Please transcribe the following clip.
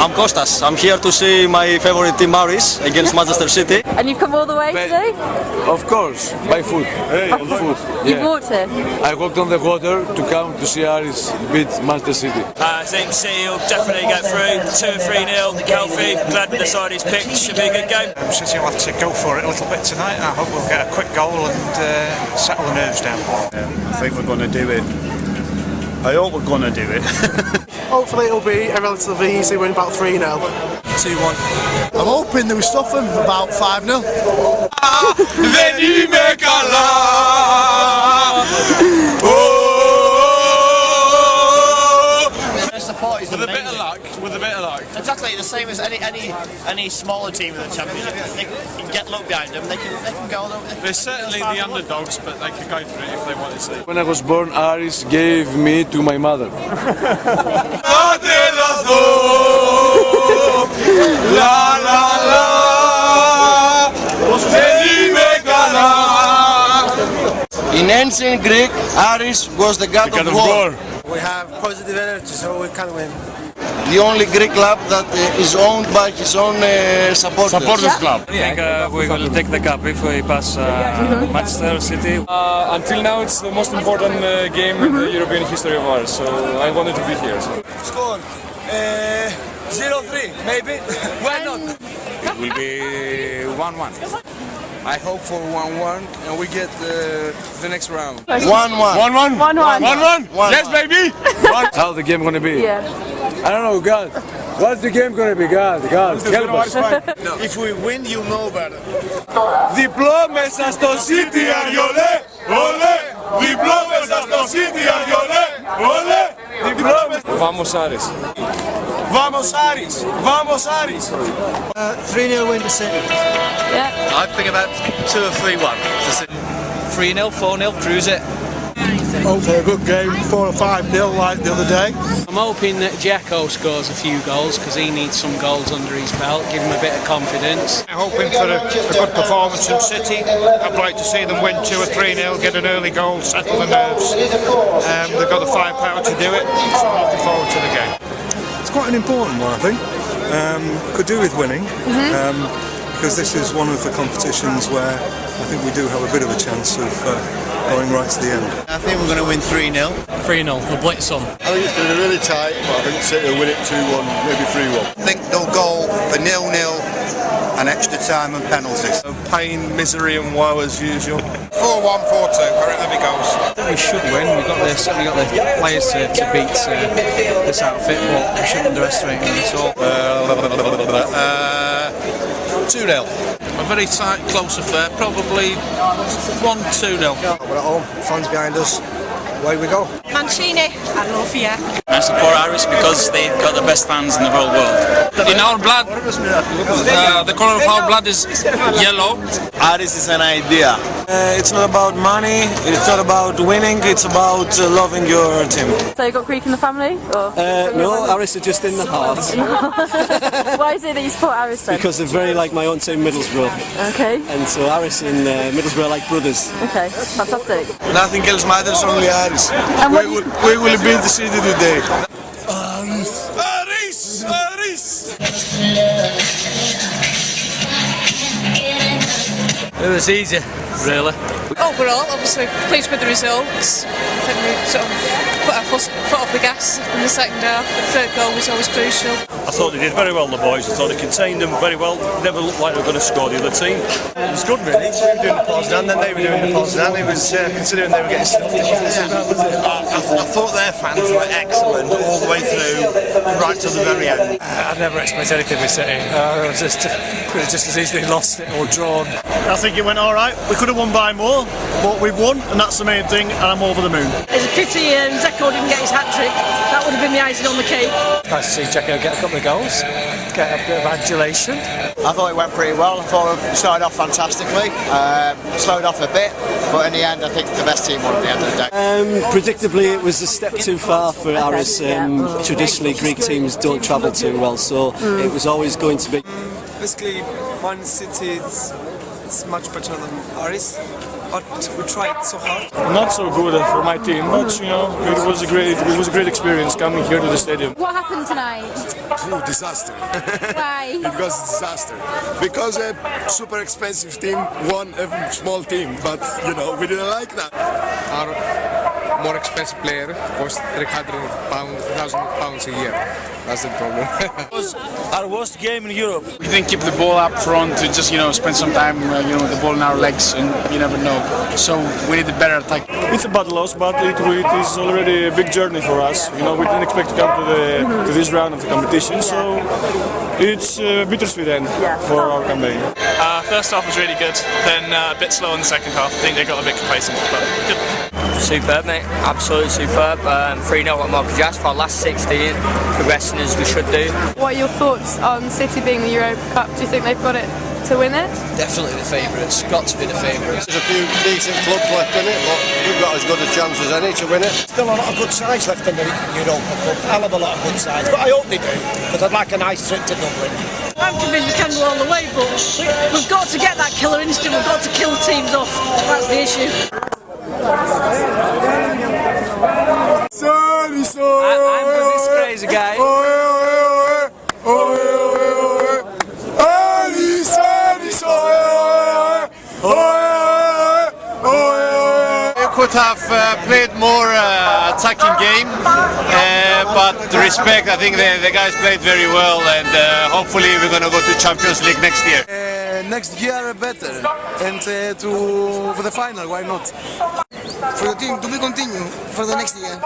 I'm Kostas. I'm here to see my favorite team ARIS against Mαντσεστερ City. And you've come all the way today? Of course, by foot. On foot. You've walked here? I walked on the water to come to see ARIS beat Mαντσεστερ City. I think City will definitely get through. 2 or 3-0. Healthy. Glad the side he's picked. Should be a good game. City will have to go for it a little bit tonight. I hope we'll get a quick goal and settle the nerves down. I think we're going to do it. I hope we're going to do it. Hopefully it'll be a relatively easy win, about 3-0. 2-1. I'm hoping that we stuff them about 5-0. Δεν είμαι καλά. With a bit of luck, with a bit of luck. Exactly the same as any smaller team in the championship. They can get luck behind them. They can go. They're certainly the underdogs, but they could go for it if they wanted to. When I was born, ARIS gave me to my mother. La la la. In ancient Greek, ARIS was the god of war. We have positive energy, so we can win. The only Greek club that is owned by his own supporters. Supporters club. I think we will take the cup if we pass Mαντσεστερ City. Until now, it's the most important game in the European history of ours, so I wanted to be here. So. Score 0-3, maybe. Why not? It will be 1-1. I hope for 1-1 and we get the next round. 1-1. 1-1? 1-1. 1-1? Yes, baby! How's the game gonna be? Yeah. I don't know, God. What's the game gonna be, God? Help us. If we win, you know better. Διπλό μέσα στο Σιτι, αριολέ, ολέ! Διπλό μέσα στο Σιτι, αριολέ, ολέ! Διπλό μέσα... Vamos ARIS. Vamos ARIS! Vamos ARIS! 3-0 win to City. I think about 2 or 3-1 to City. 3-0, 4-0. Cruise it. Hopefully a good game, 4 or 5-0 like the other day. I'm hoping that Dzeko scores a few goals because he needs some goals under his belt, give him a bit of confidence. I'm hoping for a good performance from City. I'd like to see them win 2 or 3-0, get an early goal, settle the nerves. They've got the firepower to do it, so I'm looking forward to the game. It's quite an important one, I think. Could do with winning, because this is one of the competitions where I think we do have a bit of a chance of going right to the end. I think we're going to win 3-0. 3-0, we'll blitz some. I think it's going to be really tight, but I think City will win it 2-1, maybe 3-1. I think they'll go for 0-0 and extra time and penalties. Pain, misery and woe as usual. 4-1, 4-2, wherever it goes. I think we should win. We've got the players to beat this outfit, but we shouldn't underestimate them at all. 2-0. A very tight, close affair, probably 1-2-0. We're at home, fans behind us. Away we go. Mancini, I love you. I support ARIS because they've got the best fans in the whole world. In our blood, the color of our blood is yellow. ARIS is an idea. It's not about money, it's not about winning, it's about loving your team. So you got Greek in the family? Or No, ARIS are just in the heart. Why is it that you support ARIS then? Because they're very like my own team, Middlesbrough. Okay. And so ARIS and Middlesbrough are like brothers. Okay, fantastic. Nothing else matters, only ARIS. And what We will beat the City today. ARIS! ARIS! ARIS! It was easy, really. Overall, obviously pleased with the results. I think we sort of put our foot off the gas in the second half. The third goal was always crucial. I thought they did very well, the boys. I thought they contained them very well. Never looked like they were going to score the other team. It was good really, we were doing the pause down, then they were doing the pause down. It was considering they were getting stuffed. I thought their fans were excellent all the way through, right to the very end. I'd never expect anything with City. Could have just as easily lost it or drawn. I think it went alright. We could have won by more, but we've won, and that's the main thing, and I'm over the moon. It's a pity Dzeko didn't get his hat-trick. That would have been the icing on the cake. Nice to see Dzeko get a couple of goals, get a bit of adulation. I thought it went pretty well. I thought we started off fantastically, slowed off a bit, but in the end I think the best team won at the end of the day. Predictably it was a step too far for ARIS. Traditionally Greek teams don't travel too well, so it was always going to be... Basically, Man City it's much better than ARIS, but we tried so hard. Not so good for my team, but you know, it was a great experience coming here to the stadium. What happened tonight? Disaster. Why? It was a disaster. Because a super expensive team won a small team, but you know, we didn't like that. Our more expensive player cost £300,000 a year. That's the problem. It was our worst game in Europe. We didn't keep the ball up front to just, spend some time, with the ball in our legs, and you never know. So we need a better attack. It's a bad loss, but it is already a big journey for us. We didn't expect to come to this round of the competition, so it's a bittersweet end for our campaign. First half was really good, then a bit slow in the second half. I think they got a bit complacent, but good. Superb, mate. Absolutely superb. 3-0 what more could you ask for? Last 16, progressing as we should do. What are your thoughts on City being the Europa Cup? Do you think they've got it to win it? Definitely the favourites. Got to be the favourites. There's a few decent clubs left in it, but we've got as good a chance as any to win it. Still a lot of good sides left in the Europa Cup. Hell of a lot of good sides, but I hope they do, because I'd like a nice trip to Dublin. I'm convinced we can go all the way, but we've got to get that killer instinct. We've got to kill teams off. That's the issue. I'm this crazy guy. We could have played more attacking game, but respect, I think the guys played very well, and hopefully we're going to go to Champions League next year. Next year better, and for the final, why not? For the team, do we continue for the next year?